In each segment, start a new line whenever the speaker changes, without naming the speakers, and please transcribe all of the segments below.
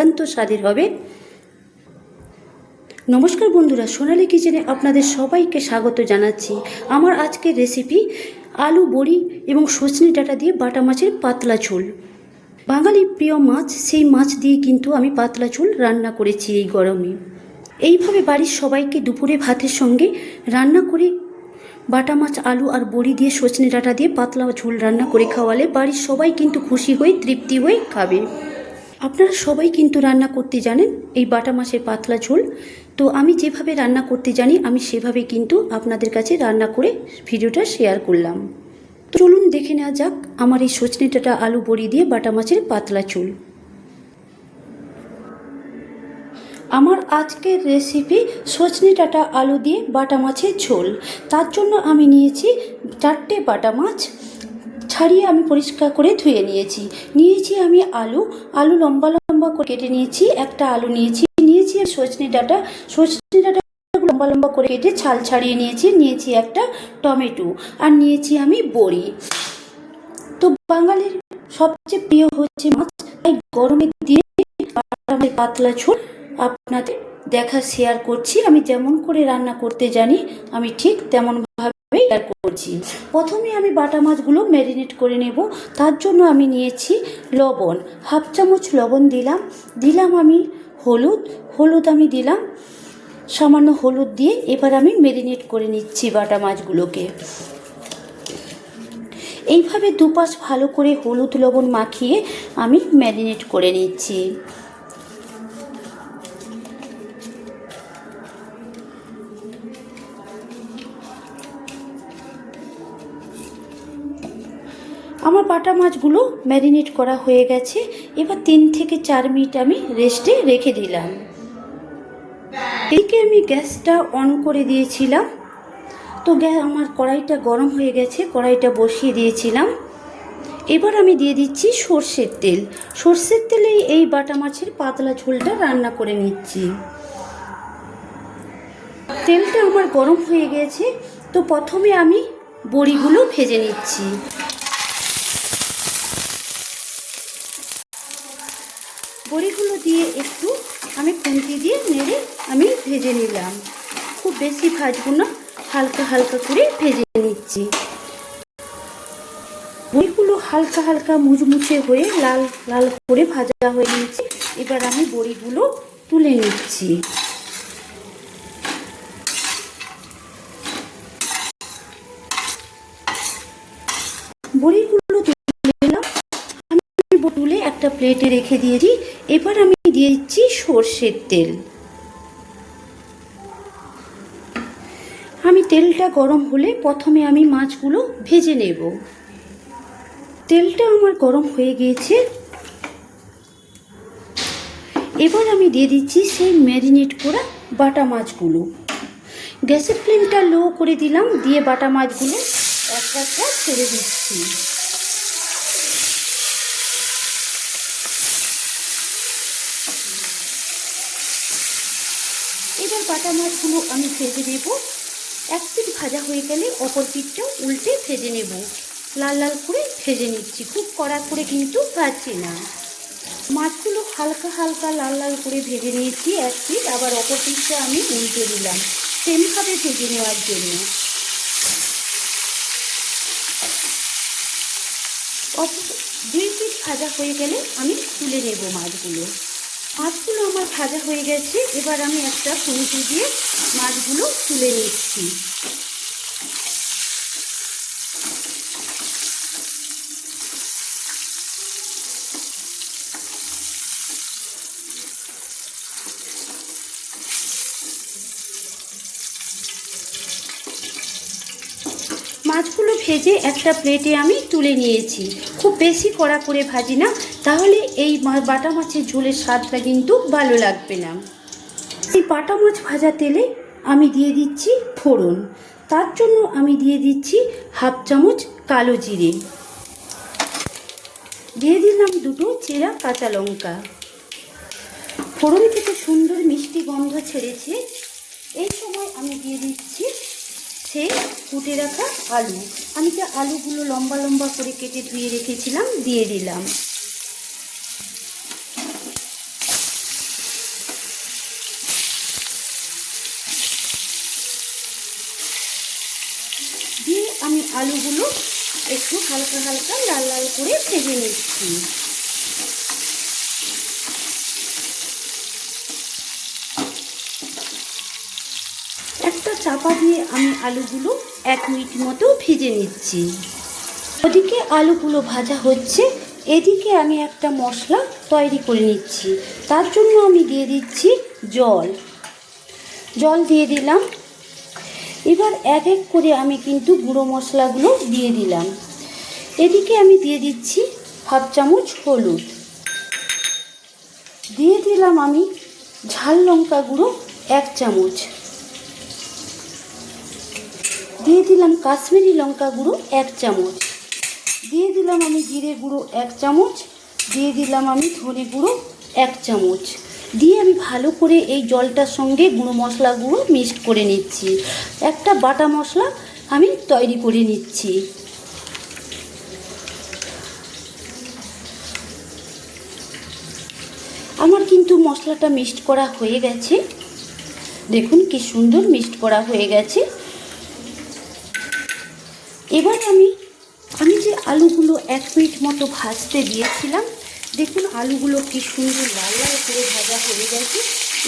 দুর্দান্ত স্বাদের হবে। নমস্কার বন্ধুরা, সোনালী কিচেনে আপনাদের সবাইকে স্বাগত জানাচ্ছি। আমার আজকের রেসিপি আলু বড়ি এবং সজনে ডাঁটা দিয়ে বাটা মাছের পাতলা ঝোল। বাঙালির প্রিয় মাছ, সেই মাছ দিয়ে কিন্তু আমি পাতলা ঝোল রান্না করেছি এই গরমে। এইভাবে বাড়ির সবাইকে দুপুরে ভাতের সঙ্গে রান্না করে বাটা মাছ, আলু আর বড়ি দিয়ে সজনে ডাঁটা দিয়ে পাতলা ঝোল রান্না করে খাওয়ালে বাড়ির সবাই কিন্তু খুশি হয়ে তৃপ্তি হয়ে খাবে। আপনারা সবাই কিন্তু রান্না করতে জানেন এই বাটা মাছের পাতলা ঝোল। তো আমি যেভাবে রান্না করতে জানি আমি সেভাবে কিন্তু আপনাদের কাছে রান্না করে ভিডিওটা শেয়ার করলাম। তো চলুন দেখে নেওয়া যাক আমার এই সজনে ডাঁটা আলু বড়ি দিয়ে বাটা মাছের পাতলা ঝোল। আমার আজকের রেসিপি সজনে ডাঁটা আলু দিয়ে বাটা মাছের ঝোল। তার জন্য আমি নিয়েছি 4টে বাটা মাছ, ছাড়িয়ে আমি পরিষ্কার করে ধুয়ে নিয়েছি আমি আলু লম্বা লম্বা করে কেটে নিয়েছি। একটা আলু নিয়েছি সজনে ডাঁটা লম্বা লম্বা করে কেটে ছাল ছাড়িয়ে নিয়েছি একটা টমেটো, আর নিয়েছি আমি বড়ি। তো বাঙালির সবচেয়ে প্রিয় হচ্ছে মাছ, তাই গরমের দিনে পাতলা ঝোল আপনাদের শেয়ার করছি। আমি যেমন করে রান্না করতে জানি আমি ঠিক তেমন ভাবে করছি। প্রথমে আমি বাটা মাছগুলো ম্যারিনেট করে নেব। তার জন্য আমি নিয়েছি লবণ, হাফ চামচ লবণ দিলাম আমি হলুদ আমি দিলাম সামান্য হলুদ দিয়ে এবার আমি ম্যারিনেট করে নিচ্ছি বাটা মাছগুলোকে। এইভাবে দুপাশ ভালো করে হলুদ লবণ মাখিয়ে আমি ম্যারিনেট করে নিচ্ছি। আমার বাটা মাছগুলো ম্যারিনেট করা হয়ে গেছে। এবার 3 থেকে 4 মিনিট আমি রেস্টে রেখে দিলাম। এদিকে আমি গ্যাসটা অন করে দিয়েছিলাম। তো আমার কড়াইটা গরম হয়ে গেছে, কড়াইটা বসিয়ে দিয়েছিলাম। এবার আমি দিয়ে দিচ্ছি সর্ষের তেলেই এই বাটা মাছের পাতলা ঝোলটা রান্না করে নিচ্ছি। তেলটা আমার গরম হয়ে গেছে। তো প্রথমে আমি বড়িগুলো ভেজে নিচ্ছি। বড়িগুলো দিয়ে একটু আমি খুন্তি দিয়ে নেড়ে আমি ভেজে নিলাম। খুব বেশি ভাজবো না, হালকা হালকা করে ভেজে নিচ্ছি। বড়িগুলো হালকা হালকা মুচমুচে হয়ে লাল লাল করে ভাজা হয়ে নিয়েছে। এবার আমি বড়িগুলো তুলে নিচ্ছি। বড়িগুলো তুলে একটা প্লেটে রেখে দিয়েছি। এবার আমি দিয়ে দিচ্ছি সর্ষের তেল। আমি তেলটা গরম হলে প্রথমে আমি মাছগুলো ভেজে নেব। তেলটা আমার গরম হয়ে গিয়েছে। এবার আমি দিয়ে দিচ্ছি সেই ম্যারিনেট করা বাটা মাছগুলো। গ্যাসের ফ্লেমটা লো করে দিলাম, দিয়ে বাটা মাছগুলো একটা একটা ছেড়ে দিচ্ছি। এবার বাটা মাছগুলো আমি ভেজে নেব। এক পিঠ ভাজা হয়ে গেলে অপর পিঠটা উল্টে ভেজে নেব। লাল লাল করে ভেজে নিচ্ছি, খুব কড়া করে কিন্তু ভাজছি না। মাছগুলো হালকা হালকা লাল লাল করে ভেজে নিয়েছি এক পিঠ, আবার অপর পিঠটা আমি উল্টে দিলাম সেমভাবে ভেজে নেওয়ার জন্য। দুই পিঠ ভাজা হয়ে গেলে আমি তুলে নেব মাছগুলো আমার ভাজা হয়ে গেছে। এবার আমি একটা খুন্তি দিয়ে মাছগুলো তুলে নিচ্ছি। মাছগুলো ভেজে একটা প্লেটে আমি তুলে নিয়েছি। খুব বেশি কড়া করে ভাজি না, তাহলে এই বাটা মাছের ঝোলের স্বাদটা কিন্তু ভালো লাগবে না। এই বাটা মাছ ভাজা তেলে আমি দিয়ে দিচ্ছি ফোড়ন। তার জন্য আমি দিয়ে দিচ্ছি হাফ চামচ কালো জিরে, দিয়ে দিলাম 2টো চেরা কাঁচা লঙ্কা। ফোড়ন থেকে সুন্দর মিষ্টি গন্ধ ছেড়েছে। এই সময় আমি দিয়ে দিচ্ছি সেই কুটে রাখা আলু। আমি যে আলুগুলো লম্বা লম্বা করে কেটে ধুয়ে রেখেছিলাম দিয়ে দিলাম। আলুগুলো একটু হালকা হালকা লাল লাল করে ভেজে নিচ্ছি। একটা চাপা দিয়ে আমি আলুগুলো 1 মিনিট মতো ভেজে নিচ্ছি। ওদিকে আলুগুলো ভাজা হচ্ছে, এদিকে আমি একটা মশলা তৈরি করে নিচ্ছি। তার জন্য আমি দিয়ে দিচ্ছি জল দিয়ে দিলাম। এবার এক এক করে আমি কিন্তু গুঁড়ো মশলাগুলো দিয়ে দিলাম। এদিকে আমি দিয়ে দিচ্ছি 1/2 চামচ হলুদ, দিয়ে দিলাম আমি ঝাল লঙ্কা গুঁড়ো 1 চামচ, দিয়ে দিলাম কাশ্মীরি লঙ্কা গুঁড়ো 1 চামচ, দিয়ে দিলাম আমি জিরে গুঁড়ো 1 চামচ, দিয়ে দিলাম আমি ধনে গুঁড়ো 1 চামচ, দিয়ে আমি ভালো করে এই জলটার সঙ্গে গুঁড়ো মশলাগুলো মিক্সড করে নিচ্ছি। একটা বাটা মশলা আমি তৈরি করে নিচ্ছি। আমার কিন্তু মশলাটা মিক্সড করা হয়ে গেছে, দেখুন কি সুন্দর মিক্সড করা হয়ে গেছে। এবার আমি যে আলুগুলো 1 মিনিট মতো ভাজতে দিয়েছিলাম, দেখুন আলুগুলো কি সুন্দর লাল লাল করে ভাজা হয়ে গেছে।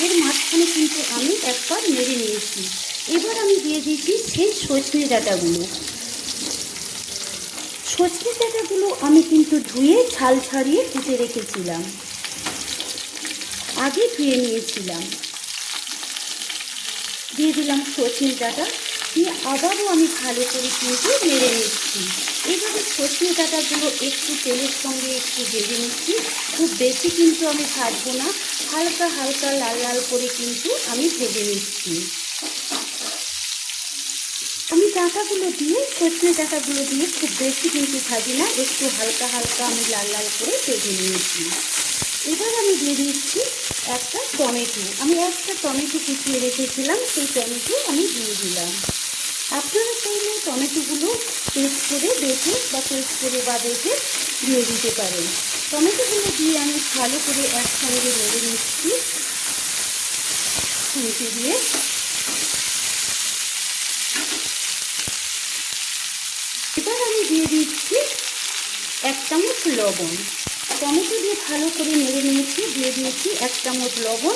এর মাঝখানে কিন্তু আমি একবার নেড়ে নিয়েছি। এবার আমি দিয়ে দিয়েছি সেই সজনে ডাঁটাগুলো। সজনে ডাঁটাগুলো আমি কিন্তু ধুয়ে ছাল ছাড়িয়ে কুটে রেখেছিলাম, আগে ধুয়ে নিয়েছিলাম। দিয়ে দিলাম সজনে ডাঁটা, দিয়ে আবারও আমি ভালো করে কিন্তু নেড়ে নিচ্ছি। এইভাবে সজনে ডাঁটাগুলো একটু তেলের সঙ্গে একটু ভেজে নিচ্ছি। খুব বেশি কিন্তু আমি ভাজবো না, হালকা হালকা লাল লাল করে কিন্তু আমি ভেজে নিচ্ছি। আমি ডাঁটাগুলো দিয়ে সজনে ডাঁটাগুলো দিয়ে খুব বেশি কিন্তু ভাজি না, একটু হালকা হালকা আমি লাল লাল করে ভেজে নিয়েছি। এবার আমি দিয়ে দিচ্ছি একটা টমেটো। আমি একটা টমেটো কুচিয়ে রেখেছিলাম, সেই টমেটো আমি দিয়ে দিলাম। আপনারা চাইলে টমেটোগুলো পেস্ট করে বেটে দিয়ে দিতে পারেন। টমেটোগুলো দিয়ে আমি ভালো করে একসঙ্গে নেড়ে নিচ্ছি খুন্তি দিয়ে। এবার আমি দিয়ে দিচ্ছি 1 চামচ লবণ। টমেটো দিয়ে ভালো করে নেড়ে নিয়েছি, দিয়ে দিয়েছি 1 চামচ লবণ।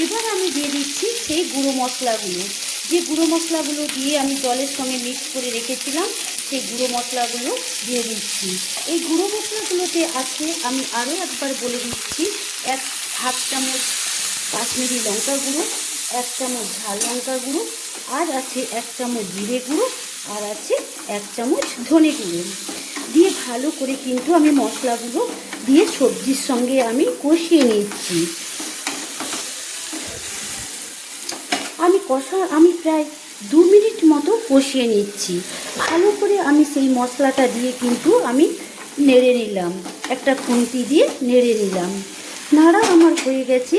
এবার আমি দিয়ে দিচ্ছি সেই গুঁড়ো মশলাগুলো, যে গুঁড়ো মশলাগুলো দিয়ে আমি জলের সঙ্গে মিক্স করে রেখেছিলাম, সেই গুঁড়ো মশলাগুলো দিয়ে দিচ্ছি। এই গুঁড়ো মশলাগুলোতে আছে, আমি আরও একবার বলে দিচ্ছি, 1/2 চামচ কাশ্মীরি লঙ্কা গুঁড়ো, 1 চামচ ঝাল লঙ্কা গুঁড়ো, আর আছে 1 চামচ জিরে গুঁড়ো, আর আছে 1 চামচ ধনে গুঁড়ো। দিয়ে ভালো করে কিন্তু আমি মশলাগুলো দিয়ে সবজির সঙ্গে আমি কষিয়ে নিচ্ছি। আমি প্রায় 2 মিনিট মতো কষিয়ে নিচ্ছি। ভালো করে আমি সেই মশলাটা দিয়ে কিন্তু আমি নেড়ে নিলাম, একটা খুন্তি দিয়ে নেড়ে নিলাম। নাড়া আমার হয়ে গেছে।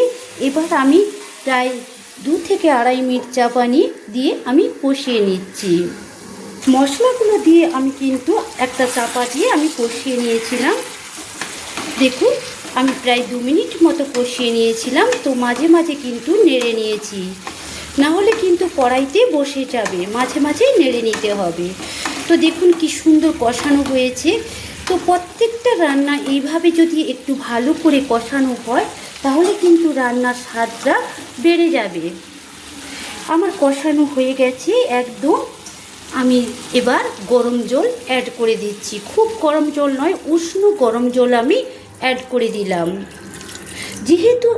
এবার আমি প্রায় 2 থেকে 2.5 মিনিট চাপা দিয়ে আমি কষিয়ে নিচ্ছি। মশলাগুলো দিয়ে আমি কিন্তু একটা চাপা দিয়ে আমি কষিয়ে নিয়েছিলাম। দেখুন আমি প্রায় 2 মিনিট মতো কষিয়ে নিয়েছিলাম, তো মাঝে মাঝে কিন্তু নেড়ে নিয়েছি, না হলে কিন্তু কড়াইতে বসে যাবে, মাঝে মাঝেই নেড়ে নিতে হবে। তো দেখুন কি সুন্দর কষানো হয়েছে। তো প্রত্যেকটা রান্না এইভাবে যদি একটু ভালো করে কষানো হয়, তাহলে কিন্তু রান্নার স্বাদটা বেড়ে যাবে। আমার কষানো হয়ে গেছে একদম। আমি এবার গরম জল অ্যাড করে দিচ্ছি। খুব গরম জল নয়, উষ্ণ গরম জল আমি অ্যাড করে দিলাম। যেহেতু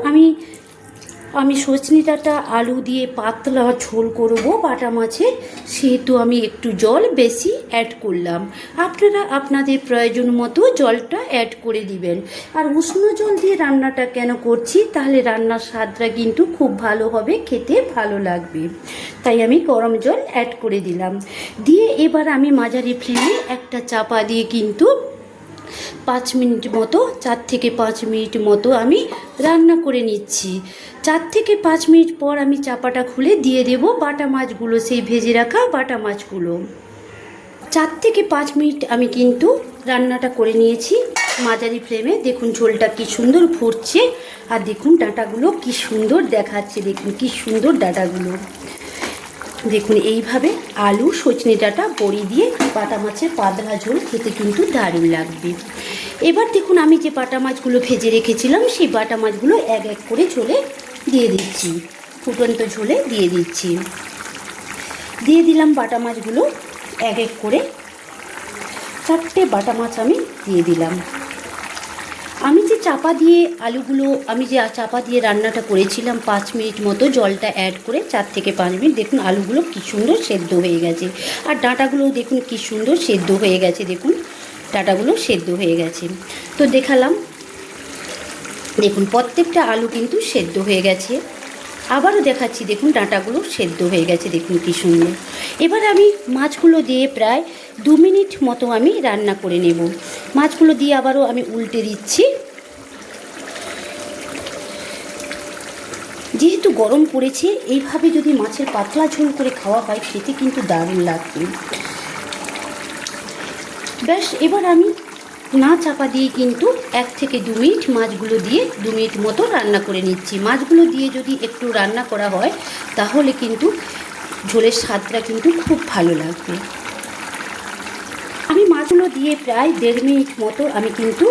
আমি সজনে ডাঁটা আলু দিয়ে পাতলা ঝোল করব বাটা মাছের, সেহেতু আমি একটু জল বেশি অ্যাড করলাম। আপনারা আপনাদের প্রয়োজন মতো জলটা অ্যাড করে দিবেন। আর উষ্ণ জল দিয়ে রান্নাটা কেন করছি, তাহলে রান্নার স্বাদটা কিন্তু খুব ভালো হবে, খেতে ভালো লাগবে। তাই আমি গরম জল অ্যাড করে দিলাম। দিয়ে এবার আমি মাঝারি ফ্লেমে একটা চাপা দিয়ে কিন্তু 5 মিনিট মতো, 4 থেকে 5 মিনিট মতো আমি রান্না করে নিচ্ছি। 4 থেকে 5 মিনিট পর আমি চাপাটা খুলে দিয়ে দেব বাটা মাছগুলো, সেই ভেজে রাখা বাটা মাছগুলো। 4 থেকে 5 মিনিট আমি কিন্তু রান্নাটা করে নিয়েছি মাঝারি ফ্লেমে। দেখুন ঝোলটা কি সুন্দর ফুটছে, আর দেখুন ডাঁটাগুলো কি সুন্দর দেখাচ্ছে, দেখুন কি সুন্দর ডাঁটাগুলো। দেখুন এইভাবে আলু সজনে ডাঁটা বড়ি দিয়ে বাটা মাছের পাতলা ঝোল খেতে কিন্তু দারুণ লাগবে। এবার দেখুন আমি যে বাটা মাছগুলো ভেজে রেখেছিলাম সেই বাটা মাছগুলো এক এক করে ঝোলে দিয়ে দিচ্ছি, ফুটন্ত ঝোলে দিয়ে দিচ্ছি। দিয়ে দিলাম বাটা মাছগুলো এক এক করে, 4টে বাটা মাছ আমি দিয়ে দিলাম। আমি যে চাপা দিয়ে আলুগুলো আমি যে চাপা দিয়ে রান্নাটা করেছিলাম 5 মিনিট মতো জলটা অ্যাড করে 4 থেকে 5 মিনিট, দেখুন আলুগুলো কী সুন্দর সেদ্ধ হয়ে গেছে আর ডাঁটাগুলোও দেখুন কী সুন্দর সেদ্ধ হয়ে গেছে। দেখুন ডাঁটাগুলো সেদ্ধ হয়ে গেছে। তো দেখালাম, দেখুন প্রত্যেকটা আলু কিন্তু সেদ্ধ হয়ে গেছে। আবারও দেখাচ্ছি, দেখুন ডাঁটাগুলো সেদ্ধ হয়ে গেছে, দেখুন কী সুন্দর। এবার আমি মাছগুলো দিয়ে প্রায় 2 মিনিট মতো আমি রান্না করে নেব। মাছগুলো দিয়ে আবারও আমি উল্টে দিচ্ছি। যেহেতু গরম পড়েছে, এইভাবে যদি মাছের পাতলা ঝোল করে খাওয়া হয় খেতে কিন্তু দারুণ লাগবে। ব্যাস, এবার আমি না চাপা দিয়ে কিন্তু 1 থেকে 2 মিনিট মাছগুলো দিয়ে 2 মিনিট মতো রান্না করে নিচ্ছি। মাছগুলো দিয়ে যদি একটু রান্না করা হয় তাহলে কিন্তু ঝোলের স্বাদটা কিন্তু খুব ভালো লাগবে। আমি মাছগুলো দিয়ে প্রায় 1.5 মিনিট মতো আমি কিন্তু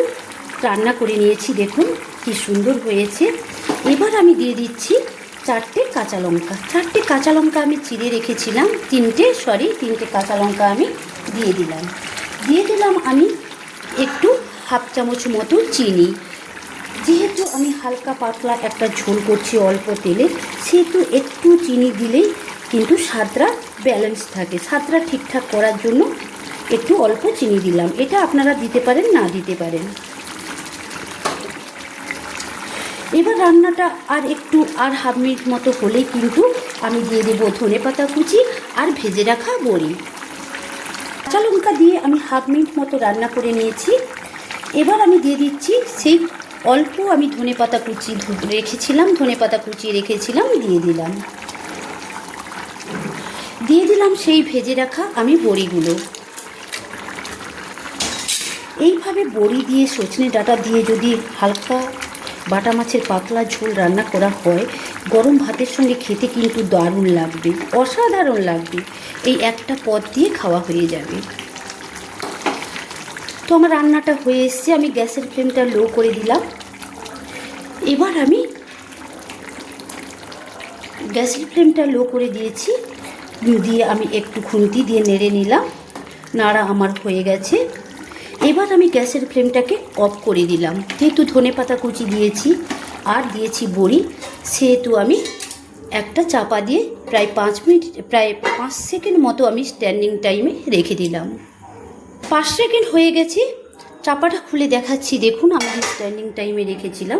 রান্না করে নিয়েছি। দেখুন কি সুন্দর হয়েছে। এবার আমি দিয়ে দিচ্ছি 4টে কাঁচা লঙ্কা। 4টে কাঁচা লঙ্কা আমি চিড়ে রেখেছিলাম, 3টে কাঁচা লঙ্কা আমি দিয়ে দিলাম। দিয়ে দিলাম আমি একটু 1/2 চামচ মতো চিনি। যেহেতু আমি হালকা পাতলা একটা ঝোল করছি অল্প তেলে, সেহেতু একটু চিনি দিলেই কিন্তু স্বাদটা ব্যালেন্স থাকে। স্বাদটা ঠিকঠাক করার জন্য একটু অল্প চিনি দিলাম। এটা আপনারা দিতে পারেন, না দিতে পারেন। এবার রান্নাটা আর 1/2 মিনিট মতো হলেই কিন্তু আমি দিয়ে দেবো ধনেপাতা কুচি আর ভেজে রাখা বড়ি। কাঁচা লঙ্কা দিয়ে আমি 1/2 মিনিট মতো রান্না করে নিয়েছি। এবার আমি দিয়ে দিচ্ছি সেই অল্প আমি ধনেপাতা কুচি রেখেছিলাম দিয়ে দিলাম সেই ভেজে রাখা আমি বড়িগুলো। এইভাবে বড়ি দিয়ে সজনে ডাঁটা দিয়ে যদি হালকা বাটা মাছের পাতলা ঝোল রান্না করা হয়, গরম ভাতের সঙ্গে খেতে কিন্তু দারুণ লাগবে, অসাধারণ লাগবে। এই একটা পদ দিয়ে খাওয়া হয়ে যাবে। তো আমার রান্নাটা হয়ে এসছে, আমি গ্যাসের ফ্লেমটা লো করে দিলাম। এবার আমি গ্যাসের ফ্লেমটা লো করে দিয়েছি, দিয়ে আমি একটু খুন্তি দিয়ে নেড়ে নিলাম। নাড়া আমার হয়ে গেছে। এবার আমি গ্যাসের ফ্লেমটাকে অফ করে দিলাম। যেহেতু ধনেপাতা কুচি দিয়েছি আর দিয়েছি বড়ি, সেহেতু আমি একটা চাপা দিয়ে প্রায় 5 সেকেন্ড মতো আমি স্ট্যান্ডিং টাইমে রেখে দিলাম। 5 সেকেন্ড হয়ে গেছে। চাপাটা খুলে দেখাচ্ছি, দেখুন আমি স্ট্যান্ডিং টাইমে রেখেছিলাম।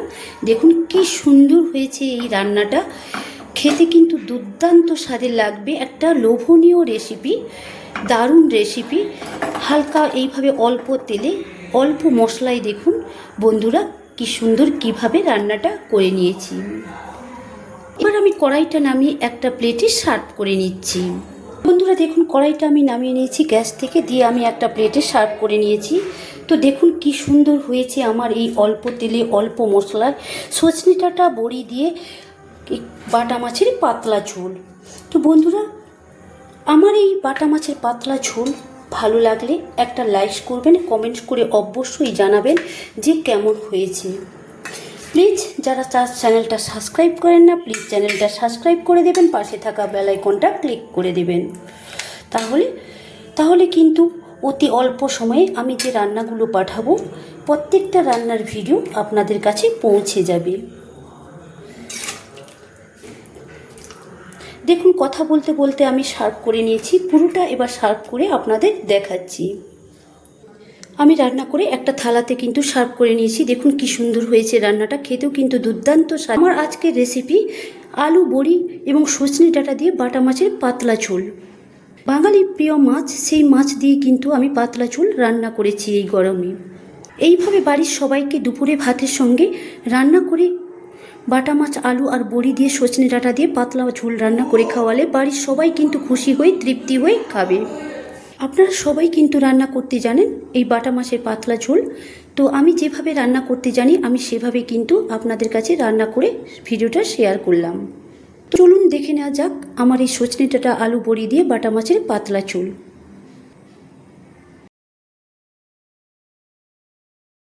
দেখুন কি সুন্দর হয়েছে এই রান্নাটা, খেতে কিন্তু দুর্দান্ত স্বাদের লাগবে। একটা লোভনীয় রেসিপি, দারুণ রেসিপি। হালকা এইভাবে অল্প তেলে অল্প মশলায় দেখুন বন্ধুরা কি সুন্দর কিভাবে রান্নাটা করে নিয়েছি। এবার আমি কড়াইটা নামিয়ে একটা প্লেটে সার্ভ করে নিচ্ছি। বন্ধুরা দেখুন কড়াইটা আমি নামিয়ে নিয়েছি গ্যাস থেকে, দিয়ে আমি একটা প্লেটে সার্ভ করে নিয়েছি। তো দেখুন কি সুন্দর হয়েছে আমার এই অল্প তেলে অল্প মশলায় সজনে ডাঁটা বড়ি দিয়ে বাটা মাছের পাতলা ঝোল। তো বন্ধুরা আমার এই বাটা মাছের পাতলা ঝোল ভালো লাগলে একটা লাইক করবেন, কমেন্টস করে অবশ্যই জানাবেন যে কেমন হয়েছে। প্লিজ যারা চ্যানেলটা সাবস্ক্রাইব করেন না, প্লিজ চ্যানেলটা সাবস্ক্রাইব করে দেবেন, পাশে থাকা বেল আইকনটা ক্লিক করে দেবেন। তাহলে কিন্তু অতি অল্প সময়ে আমি যে রান্নাগুলো পাঠাবো প্রত্যেকটা রান্নার ভিডিও আপনাদের কাছে পৌঁছে যাবে। দেখুন কথা বলতে বলতে আমি সার্ভ করে নিয়েছি পুরোটা। এবার সার্ভ করে আপনাদের দেখাচ্ছি। আমি রান্না করে একটা থালাতে কিন্তু সার্ভ করে নিয়েছি। দেখুন কি সুন্দর হয়েছে রান্নাটা, খেতেও কিন্তু দুর্দান্ত স্বাদ। আমার আজকের রেসিপি আলু বড়ি এবং সজনে ডাঁটা দিয়ে বাটা মাছের পাতলা ঝোল। বাঙালির প্রিয় মাছ, সেই মাছ দিয়ে কিন্তু আমি পাতলা ঝোল রান্না করেছি এই গরমে। এইভাবে বাড়ির সবাইকে দুপুরে ভাতের সঙ্গে রান্না করে বাটা মাছ আলু আর বড়ি দিয়ে সজনে ডাঁটা দিয়ে পাতলা ঝোল রান্না করে খাওয়ালে বাড়ির সবাই কিন্তু খুশি হয়ে তৃপ্তি হয়ে খাবে। আপনারা সবাই কিন্তু রান্না করতে জানেন এই বাটা মাছের পাতলা ঝোল। তো আমি যেভাবে রান্না করতে জানি আমি সেভাবে কিন্তু আপনাদের কাছে রান্না করে ভিডিওটা শেয়ার করলাম। তো চলুন দেখে নেওয়া যাক আমার এই সজনে ডাঁটা আলু বড়ি দিয়ে বাটা মাছের পাতলা ঝোল।